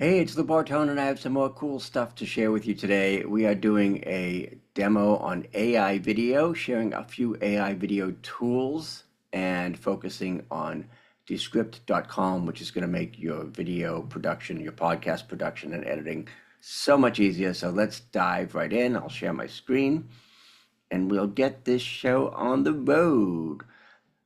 Hey, it's Lou Bortone, and I have some more cool stuff to share with you today. We are doing a demo on AI video, sharing a few AI video tools, and focusing on Descript.com, which is going to make your video production, your podcast production, and editing so much easier. So let's dive right in. I'll share my screen, and we'll get this show on the road.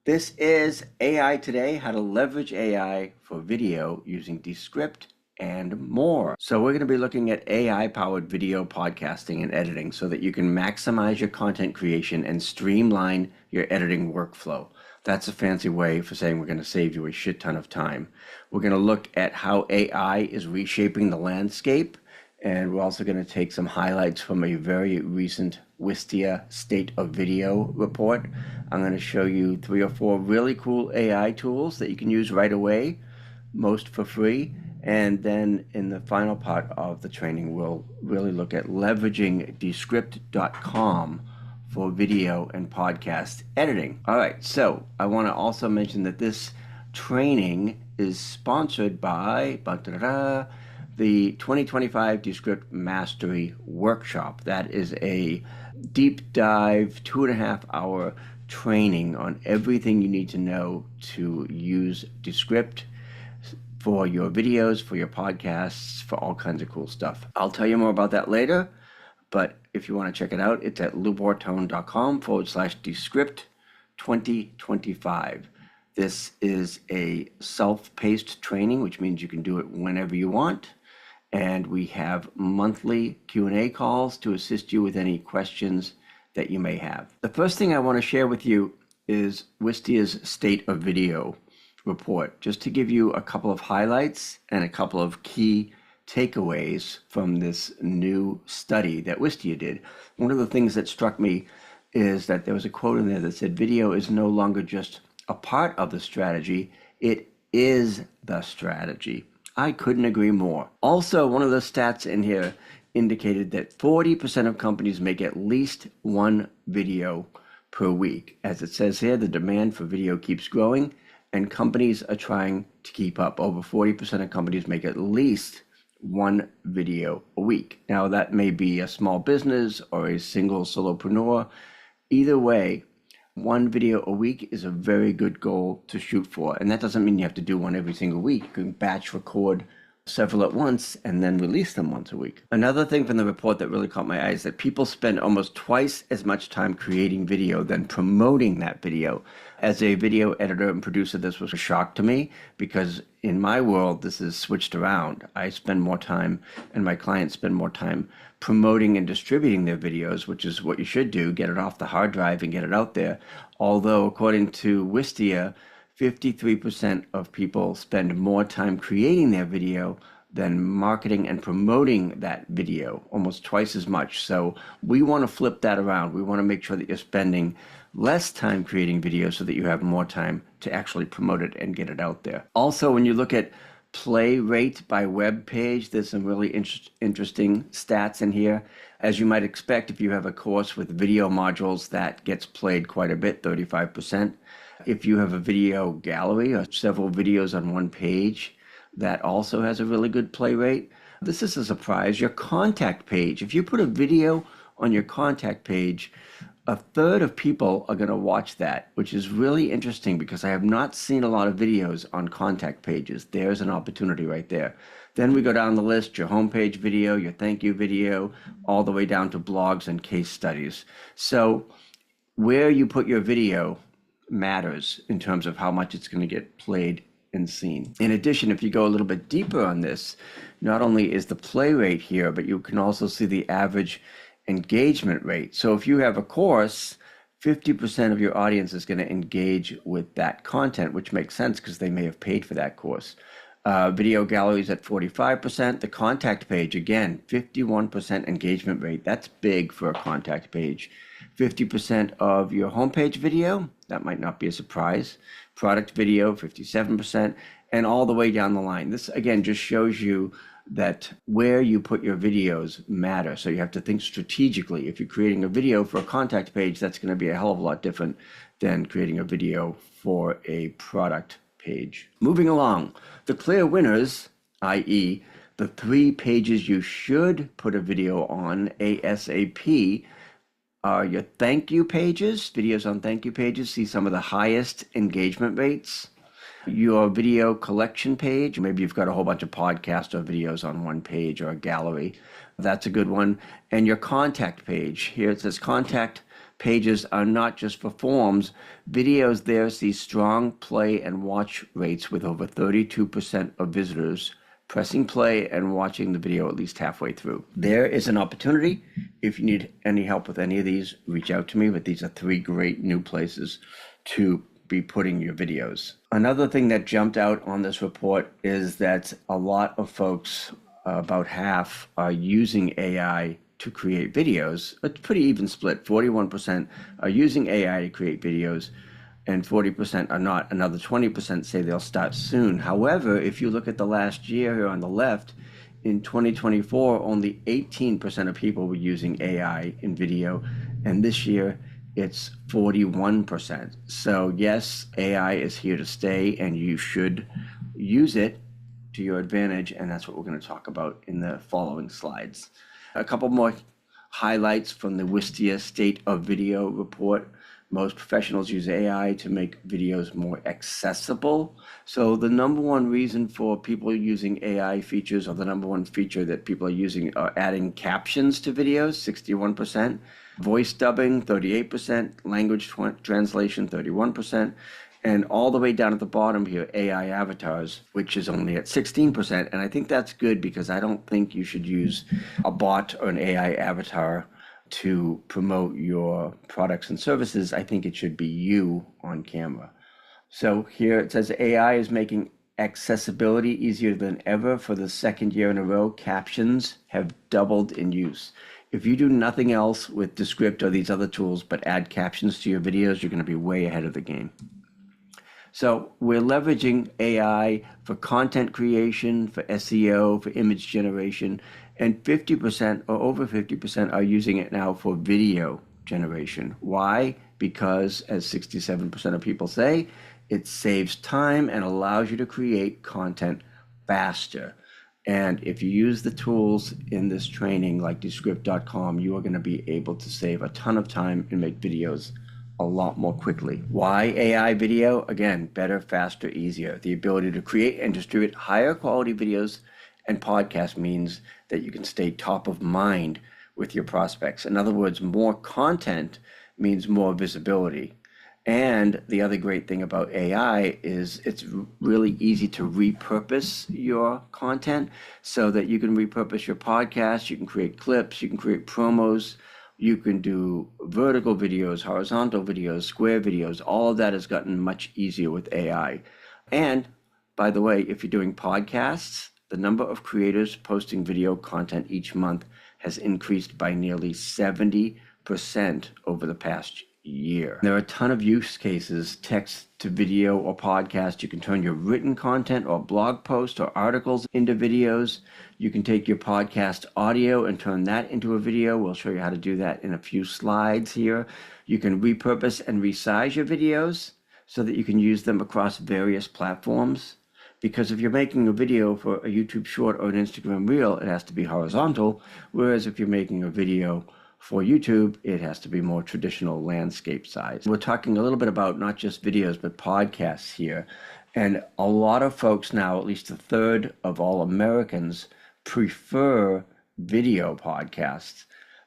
This is AI Today, how to leverage AI for video using Descript and more. So we're going to be looking at AI-powered video podcasting and editing so that you can maximize your content creation and streamline your editing workflow. That's a fancy way for saying we're going to save you a shit ton of time. We're going to look at how AI is reshaping the landscape, and we're also going to take some highlights from a very recent Wistia State of Video report. I'm going to show you 3 or 4 really cool AI tools that you can use right away, most for free. And then in the final part of the training, we'll really look at leveraging Descript.com for video and podcast editing. All right, so I want to also mention that this training is sponsored by the 2025 Descript Mastery Workshop. That is a deep dive, 2.5-hour training on everything you need to know to use Descript for your videos, for your podcasts, for all kinds of cool stuff. I'll tell you more about that later, but if you want to check it out, it's at loubortone.com/Descript 2025. This is a self-paced training, which means you can do it whenever you want. And we have monthly Q&A calls to assist you with any questions that you may have. The first thing I want to share with you is Wistia's State of Video report, just to give you a couple of highlights and a couple of key takeaways from this new study that Wistia did. One of the things that struck me is that there was a quote in there that said, video is no longer just a part of the strategy, it is the strategy. I couldn't agree more. Also, one of the stats in here indicated that 40% of companies make at least one video per week. As it says here, the demand for video keeps growing, and companies are trying to keep up. Over 40% of companies make at least one video a week. Now, that may be a small business or a single solopreneur. Either way, one video a week is a very good goal to shoot for. And that doesn't mean you have to do one every single week. You can batch record several at once and then release them once a week. Another thing from the report that really caught my eye is that people spend almost twice as much time creating video than promoting that video. As a video editor and producer, this was a shock to me because in my world, this is switched around. I spend more time and my clients spend more time promoting and distributing their videos, which is what you should do, get it off the hard drive and get it out there. Although, according to Wistia, 53% of people spend more time creating their video than marketing and promoting that video, almost twice as much. So we want to flip that around. We want to make sure that you're spending less time creating videos so that you have more time to actually promote it and get it out there. Also, when you look at play rate by web page, there's some really interesting stats in here. As you might expect, if you have a course with video modules, that gets played quite a bit, 35%. If you have a video gallery or several videos on one page, that also has a really good play rate. This is a surprise. Your contact page, if you put a video on your contact page, 1/3 of people are going to watch that, which is really interesting because I have not seen a lot of videos on contact pages. There's an opportunity right there. Then we go down the list, your homepage video, your thank you video, all the way down to blogs and case studies. So where you put your video matters in terms of how much it's going to get played and seen. In addition, if you go a little bit deeper on this, not only is the play rate here, but you can also see the average engagement rate. So if you have a course, 50% of your audience is going to engage with that content, which makes sense because they may have paid for that course. Video galleries at 45%. The contact page, again, 51% engagement rate. That's big for a contact page. 50% of your homepage video, that might not be a surprise. Product video, 57%, and all the way down the line. This, again, just shows you that where you put your videos matter. So you have to think strategically. If you're creating a video for a contact page, that's going to be a hell of a lot different than creating a video for a product page. Moving along, the clear winners, i.e. The 3 pages you should put a video on ASAP are your thank you pages. Videos on thank you pages see some of the highest engagement rates. Your video collection page, maybe you've got a whole bunch of podcasts or videos on one page or a gallery. That's a good one. And your contact page. Here it says contact pages are not just for forms. Videos there see strong play and watch rates with over 32% of visitors pressing play and watching the video at least halfway through. There is an opportunity. If you need any help with any of these, reach out to me. But these are 3 great new places to be putting your videos. Another thing that jumped out on this report is that a lot of folks, about half, are using AI to create videos. It's pretty even split. 41% are using AI to create videos and 40% are not. Another 20% say they'll start soon. However, if you look at the last year here on the left, in 2024, only 18% of people were using AI in video, and this year it's 41%. So yes, AI is here to stay, and you should use it to your advantage, and that's what we're going to talk about in the following slides. A couple more highlights from the Wistia State of Video report. Most professionals use AI to make videos more accessible. So the number one reason for people using AI features, or the number one feature that people are using, are adding captions to videos, 61%, voice dubbing, 38%, language translation, 31%, and all the way down at the bottom here, AI avatars, which is only at 16%. And I think that's good because I don't think you should use a bot or an AI avatar to promote your products and services. I think it should be you on camera. So here it says AI is making accessibility easier than ever. For the second year in a row, captions have doubled in use. If you do nothing else with Descript or these other tools but add captions to your videos, you're going to be way ahead of the game. So we're leveraging AI for content creation, for SEO, for image generation, and 50% or over 50% are using it now for video generation. Why? Because, as 67% of people say, it saves time and allows you to create content faster. And if you use the tools in this training like Descript.com, you are going to be able to save a ton of time and make videos a lot more quickly. Why AI video? Again, better, faster, easier. The ability to create and distribute higher quality videos and podcasts means that you can stay top of mind with your prospects. In other words, more content means more visibility. And the other great thing about AI is it's really easy to repurpose your content so that you can repurpose your podcast, you can create clips, you can create promos, you can do vertical videos, horizontal videos, square videos. All of that has gotten much easier with AI. And by the way, if you're doing podcasts, the number of creators posting video content each month has increased by nearly 70% over the past year. There are a ton of use cases, text to video or podcast. You can turn your written content or blog posts or articles into videos. You can take your podcast audio and turn that into a video. We'll show you how to do that in a few slides here. You can repurpose and resize your videos so that you can use them across various platforms. Because if you're making a video for a YouTube short or an Instagram reel, it has to be horizontal. Whereas if you're making a video for YouTube, it has to be more traditional landscape size. We're talking a little bit about not just videos, but podcasts here. And a lot of folks now, at least a third of all Americans, prefer video podcasts.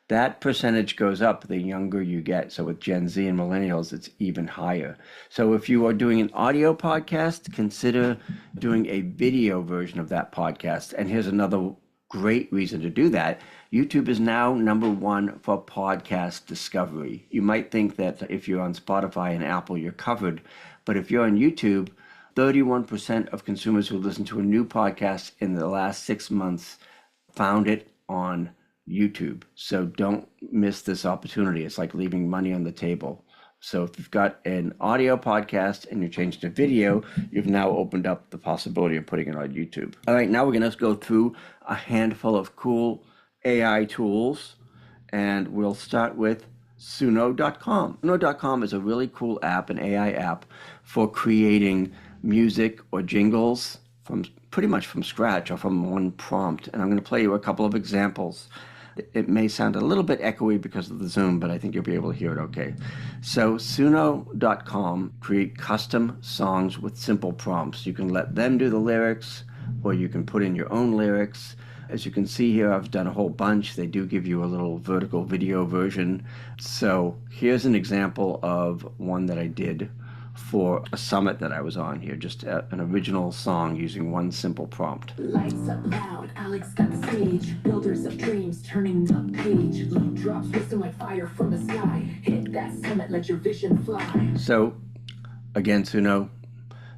That percentage goes up the younger you get. So with Gen Z and millennials, it's even higher. So if you are doing an audio podcast, consider doing a video version of that podcast. And here's another great reason to do that. YouTube is now #1 for podcast discovery. You might think that if you're on Spotify and Apple, you're covered. But if you're on YouTube, 31% of consumers who listen to a new podcast in the last 6 months found it on YouTube. So don't miss this opportunity. It's like leaving money on the table. So if you've got an audio podcast and you're changing to video, you've now opened up the possibility of putting it on YouTube. All right, now we're going to go through a handful of cool AI tools, and we'll start with Suno.com. Suno.com is a really cool app, an AI app for creating music or jingles from pretty much from scratch or from one prompt. And I'm going to play you a couple of examples. It may sound a little bit echoey because of the Zoom, but I think you'll be able to hear it okay. So Suno.com create custom songs with simple prompts. You can let them do the lyrics, or you can put in your own lyrics. As you can see here, I've done a whole bunch. They do give you a little vertical video version. So here's an example of one that I did for a summit that I was on here, just an original song using one simple prompt. Lights up loud, Alex got the stage. Builders of dreams turning the page. Lou drops wisdom like fire from the sky. Hit that summit, let your vision fly. So again, Suno.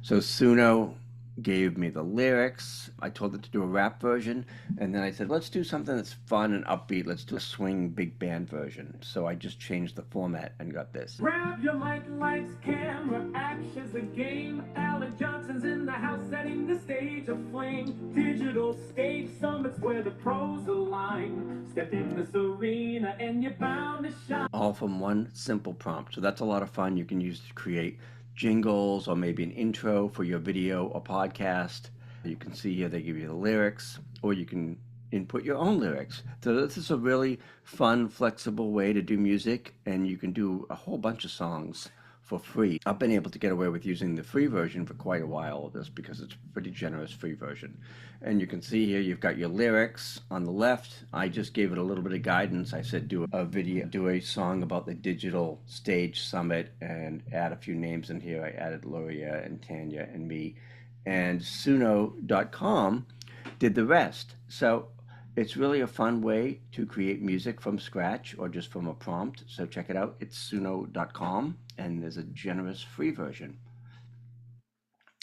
So Suno gave me the lyrics. I told it to do a rap version, and then I said, let's do something that's fun and upbeat. Let's do a swing big band version. So I just changed the format and got this. Grab your mic, lights, camera, action's the game. Alan Johnson's in the house, setting the stage aflame. Digital stage summits where the pros align. Step in this arena and you're bound to shine. All from one simple prompt. So that's a lot of fun. You can use to create jingles or maybe an intro for your video or podcast. You can see here they give you the lyrics, or you can input your own lyrics. So this is a really fun, flexible way to do music, and you can do a whole bunch of songs for free. I've been able to get away with using the free version for quite a while of this because it's a pretty generous free version. And you can see here you've got your lyrics on the left. I just gave it a little bit of guidance. I said do a video, do a song about the digital stage summit, and add a few names in here. I added Luria and Tanya and me, and Suno.com did the rest. So it's really a fun way to create music from scratch or just from a prompt. So check it out. It's Suno.com, and there's a generous free version.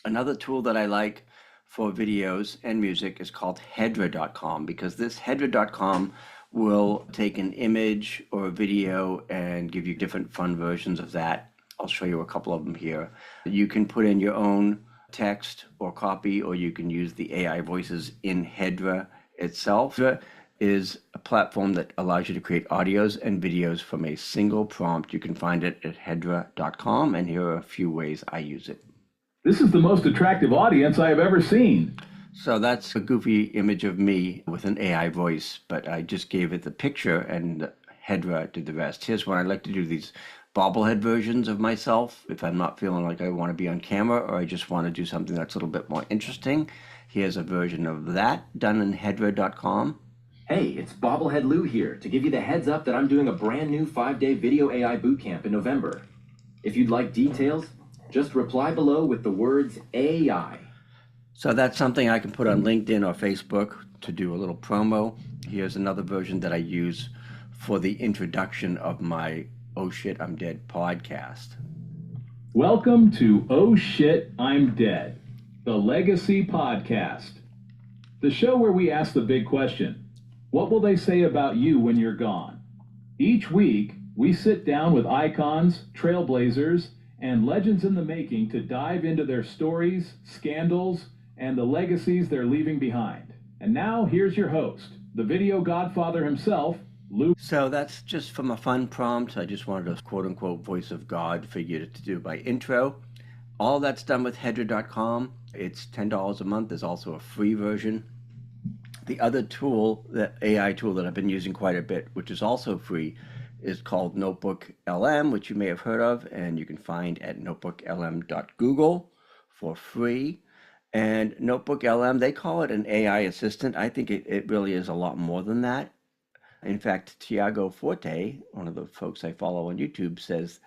Another tool that I like for videos and music is called Hedra.com, because this Hedra.com will take an image or a video and give you different fun versions of that. I'll show you a couple of them here. You can put in your own text or copy, or you can use the AI voices in Hedra itself. Hedra is a platform that allows you to create audios and videos from a single prompt. You can find it at Hedra.com, and here are a few ways I use it. This is the most attractive audience I have ever seen. So that's a goofy image of me with an AI voice, but I just gave it the picture and Hedra did the rest. Here's one. I like to do these bobblehead versions of myself if I'm not feeling like I want to be on camera, or I just want to do something that's a little bit more interesting. Here's a version of that done in Hedra.com. Hey, it's Bobblehead Lou here to give you the heads up that I'm doing a brand new 5-day video AI bootcamp in November. If you'd like details, just reply below with the words AI. So that's something I can put on LinkedIn or Facebook to do a little promo. Here's another version that I use for the introduction of my Oh Shit, I'm Dead podcast. Welcome to Oh Shit, I'm Dead, the Legacy Podcast. The show where we ask the big question, what will they say about you when you're gone? Each week, we sit down with icons, trailblazers, and legends in the making to dive into their stories, scandals, and the legacies they're leaving behind. And now, here's your host, the video godfather himself, Lou. So that's just from a fun prompt. I just wanted a quote-unquote voice of God figure to do my intro. All that's done with Hedra.com. It's $10 a month. There's also a free version. The other tool, the AI tool that I've been using quite a bit, which is also free, is called Notebook LM, which you may have heard of, and you can find at notebooklm.google for free. And Notebook LM, they call it an AI assistant. I think it really is a lot more than that. In fact, Tiago Forte, one of the folks I follow on YouTube, says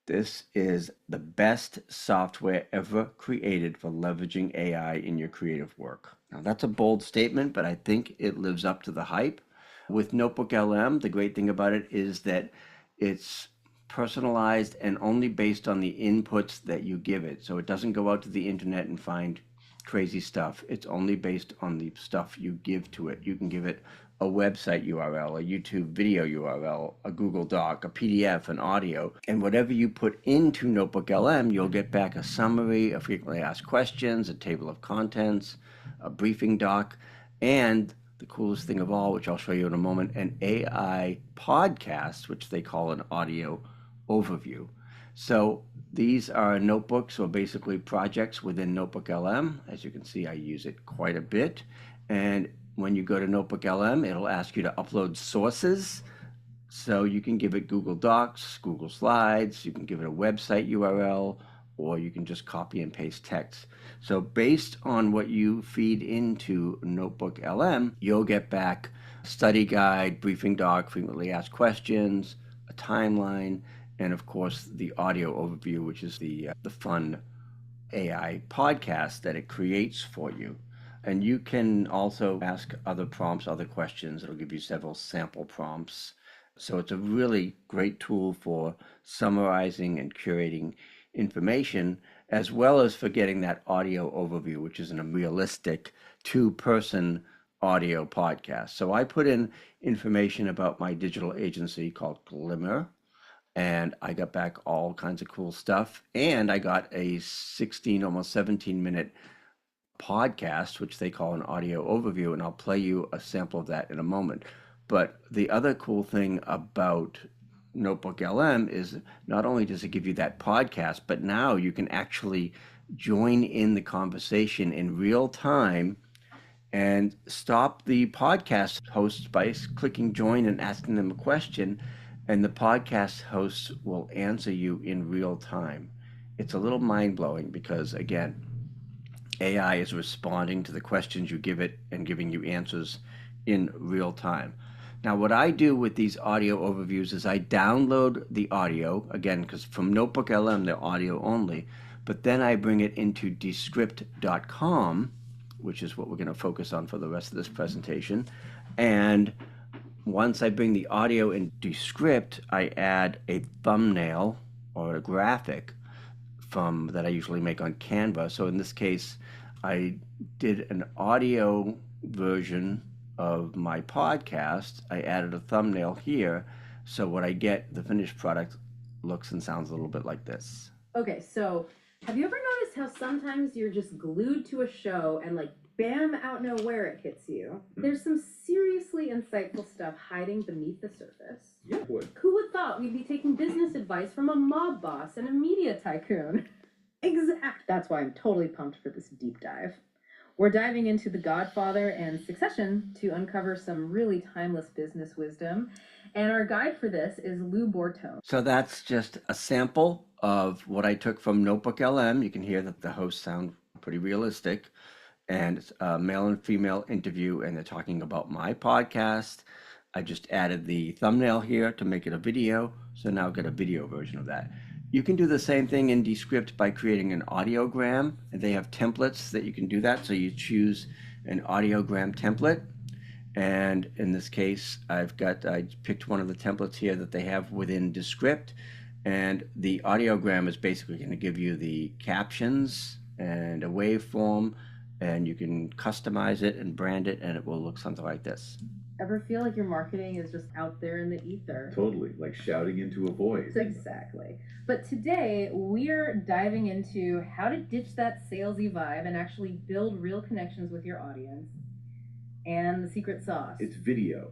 this is the best software ever created for leveraging AI in your creative work. Now, that's a bold statement, but I think it lives up to the hype. With Notebook LM, the great thing about it is that it's personalized and only based on the inputs that you give it. So it doesn't go out to the internet and find crazy stuff. It's only based on the stuff you give to it. You can give it a website URL, a YouTube video URL, a Google Doc, a PDF, an audio, and whatever you put into Notebook LM, you'll get back a summary, a frequently asked questions, a table of contents, a briefing doc, and the coolest thing of all, which I'll show you in a moment, an AI podcast, which they call an audio overview. So these are notebooks, or basically projects within Notebook LM. As you can see, I use it quite a bit. And when you go to Notebook LM, it'll ask you to upload sources. So you can give it Google Docs, Google Slides, you can give it a website URL, or you can just copy and paste text. So based on what you feed into Notebook LM, you'll get back study guide, briefing doc, frequently asked questions, a timeline, and of course the audio overview, which is the fun AI podcast that it creates for you. And you can also ask other prompts, other questions. It'll give you several sample prompts. So it's a really great tool for summarizing and curating information, as well as for getting that audio overview, which is a realistic two-person audio podcast. So I put in information about my digital agency called Glimmer, and I got back all kinds of cool stuff. And I got a 16, almost 17-minute podcast, which they call an audio overview, and I'll play you a sample of that in a moment. But the other cool thing about Notebook LM is not only does it give you that podcast, but now you can actually join in the conversation in real time and stop the podcast hosts by clicking join and asking them a question, and the podcast hosts will answer you in real time. It's a little mind-blowing because, again, AI is responding to the questions you give it and giving you answers in real time. Now, what I do with these audio overviews is I download the audio, again, because from Notebook LM, they're audio only, but then I bring it into Descript.com, which is what we're going to focus on for the rest of this presentation. And once I bring the audio in Descript, I add a thumbnail or a graphic that I usually make on Canva. So in this case, I did an audio version of my podcast. I added a thumbnail here, so what I get, the finished product, looks and sounds a little bit like this. Okay, so have you ever noticed how sometimes you're just glued to a show and like bam, out nowhere it hits you? There's some seriously insightful stuff hiding beneath the surface. Yeah, would. Who would thought we'd be taking business advice from a mob boss and a media tycoon? Exact. That's why I'm totally pumped for this deep dive. We're diving into The Godfather and Succession to uncover some really timeless business wisdom. And our guide for this is Lou Bortone. So that's just a sample of what I took from Notebook LM. You can hear that the hosts sound pretty realistic. And it's a male and female interview, and they're talking about my podcast. I just added the thumbnail here to make it a video. So now I've got a video version of that. You can do the same thing in Descript by creating an audiogram, and they have templates that you can do that. So you choose an audiogram template, and in this case, I picked one of the templates here that they have within Descript, and the audiogram is basically going to give you the captions and a waveform, and you can customize it and brand it, and it will look something like this. Ever feel like your marketing is just out there in the ether? Totally, like shouting into a void. Exactly. But today, we're diving into how to ditch that salesy vibe and actually build real connections with your audience. And the secret sauce. It's video,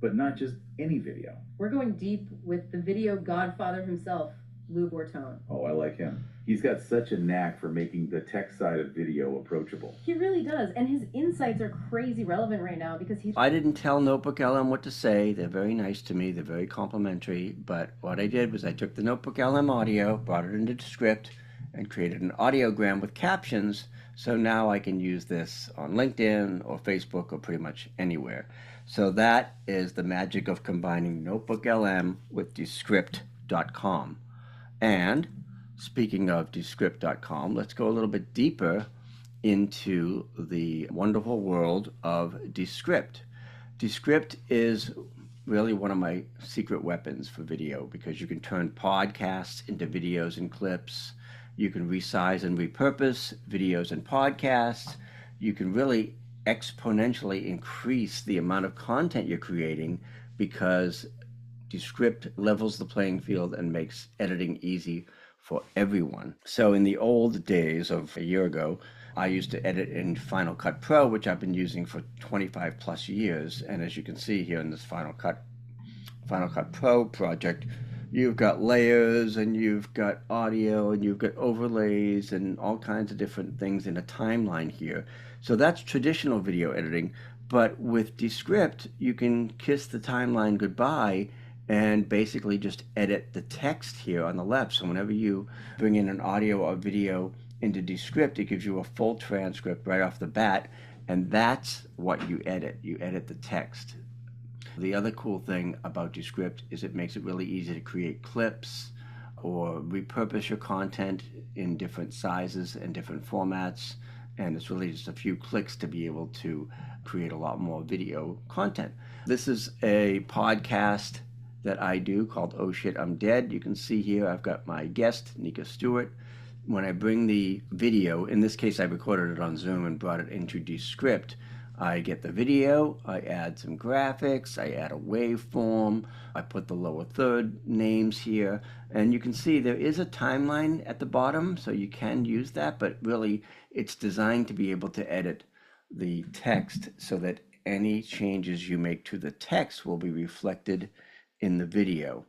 but not just any video. We're going deep with the video godfather himself, Lou Bortone. Oh, I like him. He's got such a knack for making the tech side of video approachable. He really does, and his insights are crazy relevant right now because he's... I didn't tell Notebook LM what to say. They're very nice to me. They're very complimentary. But what I did was I took the Notebook LM audio, brought it into Descript, and created an audiogram with captions. So now I can use this on LinkedIn or Facebook or pretty much anywhere. So that is the magic of combining Notebook LM with Descript.com. And speaking of Descript.com, let's go a little bit deeper into the wonderful world of Descript. Descript is really one of my secret weapons for video because you can turn podcasts into videos and clips. You can resize and repurpose videos and podcasts. You can really exponentially increase the amount of content you're creating because Descript levels the playing field and makes editing easy for everyone. So in the old days of a year ago, I used to edit in Final Cut Pro, which I've been using for 25 plus years. And as you can see here in this Final Cut Pro project, you've got layers and you've got audio and you've got overlays and all kinds of different things in a timeline here. So that's traditional video editing. But with Descript, you can kiss the timeline goodbye and basically just edit the text here on the left. So whenever you bring in an audio or video into Descript, it gives you a full transcript right off the bat, and that's what you edit. You edit the text. The other cool thing about Descript is it makes it really easy to create clips or repurpose your content in different sizes and different formats, and it's really just a few clicks to be able to create a lot more video content. This is a podcast that I do called Oh Shit, I'm Dead. You can see here I've got my guest, Nika Stewart. When I bring the video, in this case I recorded it on Zoom and brought it into Descript, I get the video, I add some graphics, I add a waveform, I put the lower third names here, and you can see there is a timeline at the bottom, so you can use that, but really it's designed to be able to edit the text so that any changes you make to the text will be reflected in the video.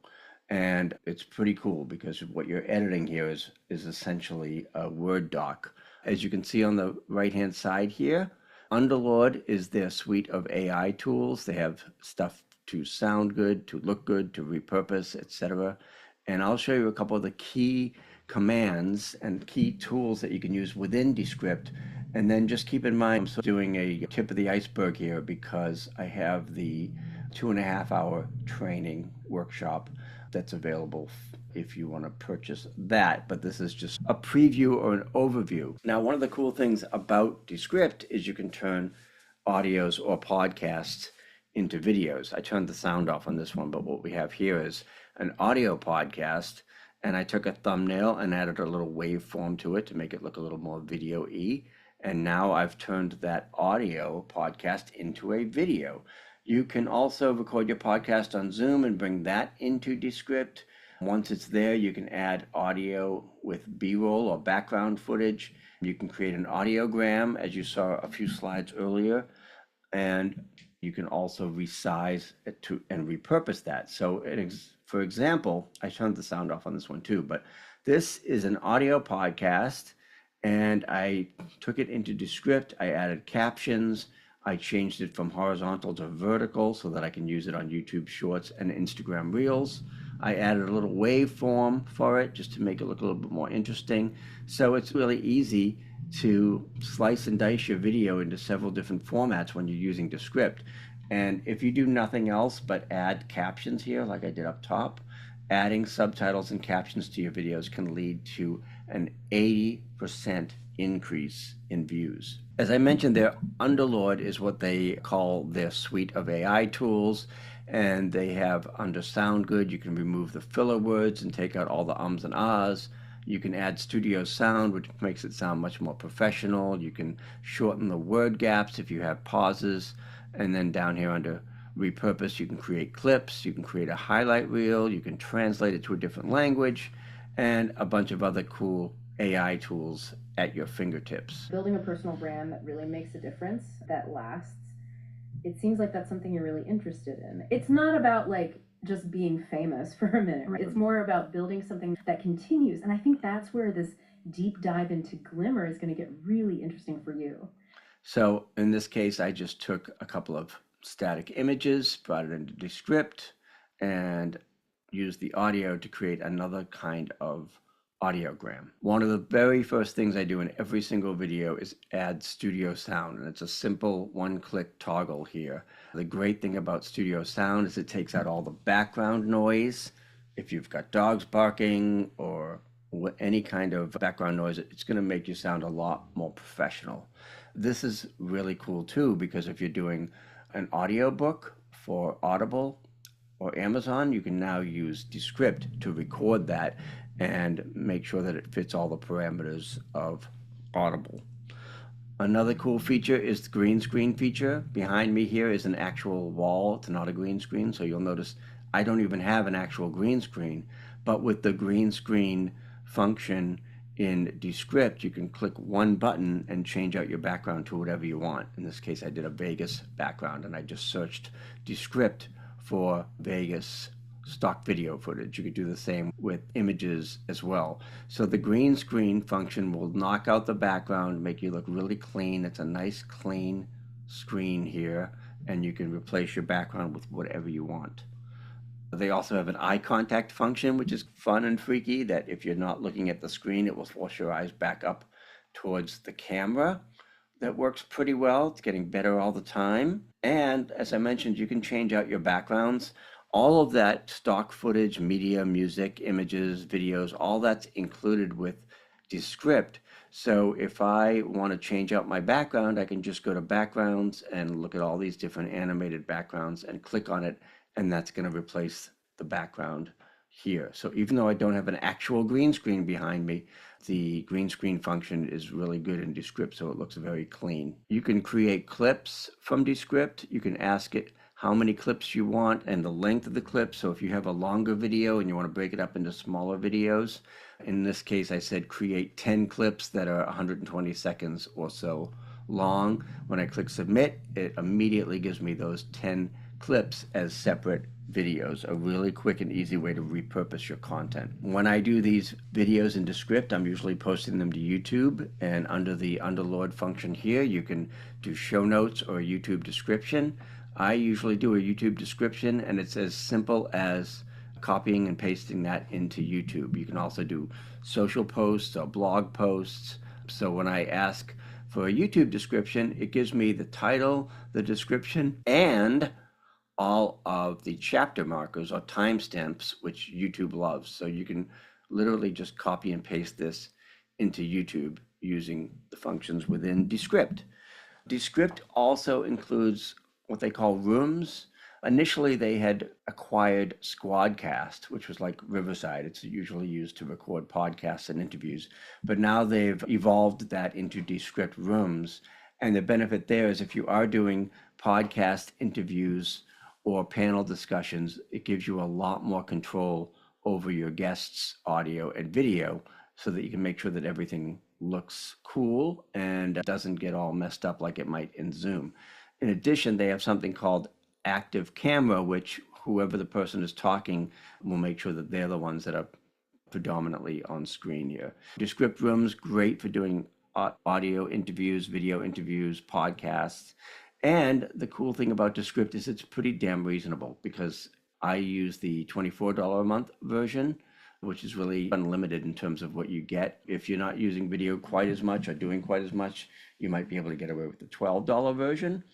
And it's pretty cool because what you're editing here is essentially a Word doc. As you can see on the right-hand side here, Underlord is their suite of AI tools. They have stuff to sound good, to look good, to repurpose, etc. And I'll show you a couple of the key commands and key tools that you can use within Descript. And then just keep in mind, I'm doing a tip of the iceberg here because I have the 2.5-hour training workshop that's available if you want to purchase that, but this is just a preview or an overview. Now, one of the cool things about Descript is you can turn audios or podcasts into videos. I turned the sound off on this one, but what we have here is an audio podcast, and I took a thumbnail and added a little waveform to it to make it look a little more video-y, and now I've turned that audio podcast into a video. You can also record your podcast on Zoom and bring that into Descript. Once it's there, you can add audio with B-roll or background footage. You can create an audiogram, as you saw a few slides earlier, and you can also resize it to and repurpose that. So, for example, I turned the sound off on this one too, but this is an audio podcast, and I took it into Descript. I added captions. I changed it from horizontal to vertical so that I can use it on YouTube Shorts and Instagram Reels. I added a little waveform for it just to make it look a little bit more interesting. So it's really easy to slice and dice your video into several different formats when you're using Descript. And if you do nothing else but add captions here, like I did up top, adding subtitles and captions to your videos can lead to an 80% increase in views. As I mentioned, their Underlord is what they call their suite of AI tools, and they have under Sound Good, you can remove the filler words and take out all the ums and ahs. You can add studio sound, which makes it sound much more professional. You can shorten the word gaps if you have pauses. And then down here under repurpose, you can create clips, you can create a highlight reel, you can translate it to a different language, and a bunch of other cool AI tools at your fingertips. Building a personal brand that really makes a difference, that lasts, it seems like that's something you're really interested in. It's not about like just being famous for a minute. Right? It's more about building something that continues. And I think that's where this deep dive into Glimmer is going to get really interesting for you. So in this case, I just took a couple of static images, brought it into Descript, and used the audio to create another kind of audiogram. One of the very first things I do in every single video is add studio sound, and it's a simple one-click toggle here. The great thing about studio sound is it takes out all the background noise. If you've got dogs barking or any kind of background noise, it's going to make you sound a lot more professional. This is really cool too, because if you're doing an audiobook for Audible or Amazon, you can now use Descript to record that and make sure that it fits all the parameters of Audible. Another cool feature is the green screen feature. Behind me here is an actual wall. It's not a green screen, so you'll notice I don't even have an actual green screen, but with the green screen function in Descript, you can click one button and change out your background to whatever you want. In this case, I did a Vegas background, and I just searched Descript for Vegas stock video footage. You could do the same with images as well. So the green screen function will knock out the background, make you look really clean. It's a nice clean screen here, and you can replace your background with whatever you want. They also have an eye contact function, which is fun and freaky, that if you're not looking at the screen, it will force your eyes back up towards the camera. That works pretty well. It's getting better all the time. And as I mentioned, you can change out your backgrounds. All of that stock footage, media, music, images, videos, all that's included with Descript. So if I want to change out my background, I can just go to backgrounds and look at all these different animated backgrounds and click on it, and that's going to replace the background here. So even though I don't have an actual green screen behind me, the green screen function is really good in Descript, so it looks very clean. You can create clips from Descript. You can ask it how many clips you want and the length of the clip. So if you have a longer video and you want to break it up into smaller videos, in this case I said create 10 clips that are 120 seconds or so long. When I click submit, it immediately gives me those 10 clips as separate videos, a really quick and easy way to repurpose your content. When I do these videos in Descript, I'm usually posting them to YouTube, and under the Underlord function here, you can do show notes or a YouTube description. I usually do a YouTube description, and it's as simple as copying and pasting that into YouTube. You can also do social posts or blog posts. So when I ask for a YouTube description, it gives me the title, the description, and all of the chapter markers or timestamps, which YouTube loves. So you can literally just copy and paste this into YouTube using the functions within Descript. Descript also includes what they call rooms. Initially, they had acquired Squadcast, which was like Riverside. It's usually used to record podcasts and interviews. But now they've evolved that into Descript rooms. And the benefit there is if you are doing podcast interviews or panel discussions, it gives you a lot more control over your guests' audio and video so that you can make sure that everything looks cool and doesn't get all messed up like it might in Zoom. In addition, they have something called active camera, which whoever the person is talking will make sure that they're the ones that are predominantly on screen here. Descript rooms, great for doing audio interviews, video interviews, podcasts. And the cool thing about Descript is it's pretty damn reasonable, because I use the $24 a month version, which is really unlimited in terms of what you get. If you're not using video quite as much or doing quite as much, you might be able to get away with the $12 version.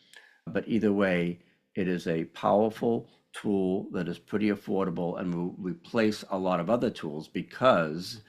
But either way, it is a powerful tool that is pretty affordable and will replace a lot of other tools, because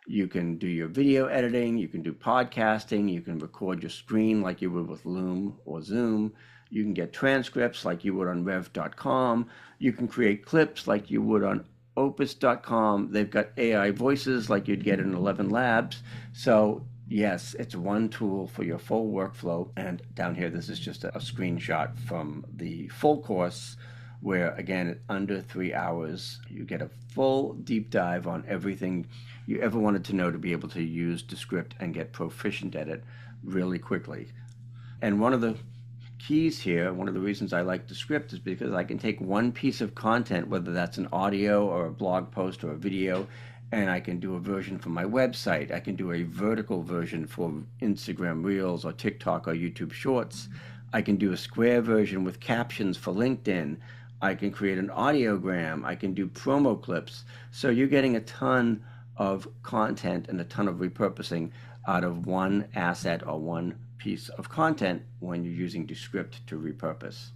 you can do your video editing, you can do podcasting, you can record your screen like you would with Loom or Zoom, you can get transcripts like you would on rev.com, you can create clips like you would on opus.com. They've got AI voices like you'd get in 11 Labs. So yes, it's one tool for your full workflow. And down here, this is just a screenshot from the full course, where again, under 3 hours, you get a full deep dive on everything you ever wanted to know to be able to use Descript and get proficient at it really quickly. And one of the keys here, one of the reasons I like Descript, is because I can take one piece of content, whether that's an audio or a blog post or a video, and I can do a version for my website. I can do a vertical version for Instagram Reels or TikTok or YouTube Shorts. I can do a square version with captions for LinkedIn. I can create an audiogram. I can do promo clips. So you're getting a ton of content and a ton of repurposing out of one asset or one piece of content when you're using Descript to repurpose.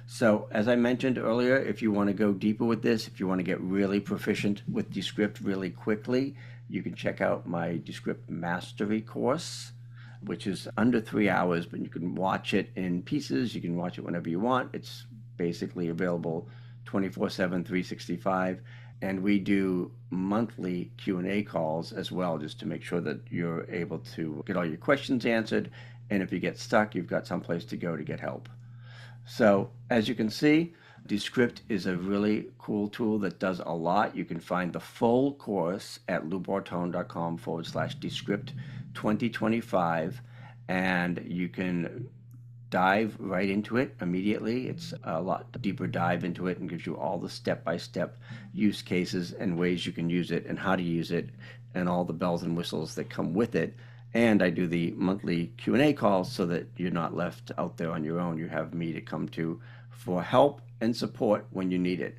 So as I mentioned earlier, if you want to go deeper with this, if you want to get really proficient with Descript really quickly, you can check out my Descript Mastery course, which is under 3 hours, but you can watch it in pieces. You can watch it whenever you want. It's basically available 24/7, 365. And we do monthly Q&A calls as well, just to make sure that you're able to get all your questions answered. And if you get stuck, you've got someplace to go to get help. So as you can see, Descript is a really cool tool that does a lot. You can find the full course at loubortone.com/Descript 2025. And you can dive right into it immediately. It's a lot deeper dive into it and gives you all the step-by-step use cases and ways you can use it and how to use it and all the bells and whistles that come with it. And I do the monthly Q&A calls so that you're not left out there on your own. You have me to come to for help and support when you need it.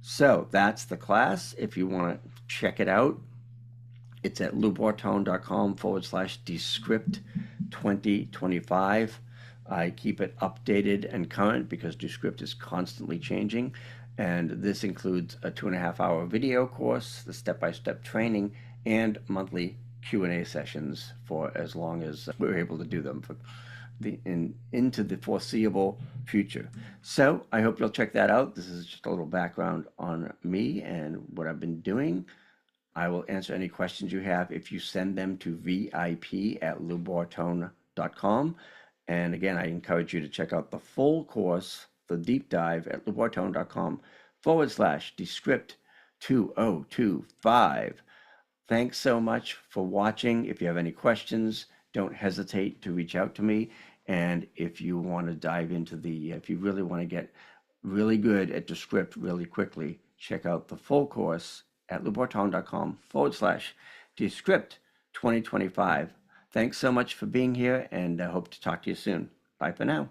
So that's the class. If you want to check it out, it's at loubortone.com/Descript 2025. I keep it updated and current because Descript is constantly changing. And this includes a 2.5-hour video course, the step-by-step training, and monthly Q&A sessions for as long as we're able to do them for into the foreseeable future. So I hope you'll check that out. This is just a little background on me and what I've been doing. I will answer any questions you have if you send them to vip@loubortone.com. And again, I encourage you to check out the full course, the deep dive, at loubortone.com/Descript 2025. Thanks so much for watching. If you have any questions, don't hesitate to reach out to me. And if you want to dive into if you really want to get really good at Descript really quickly, check out the full course at loubortone.com/Descript 2025. Thanks so much for being here, and I hope to talk to you soon. Bye for now.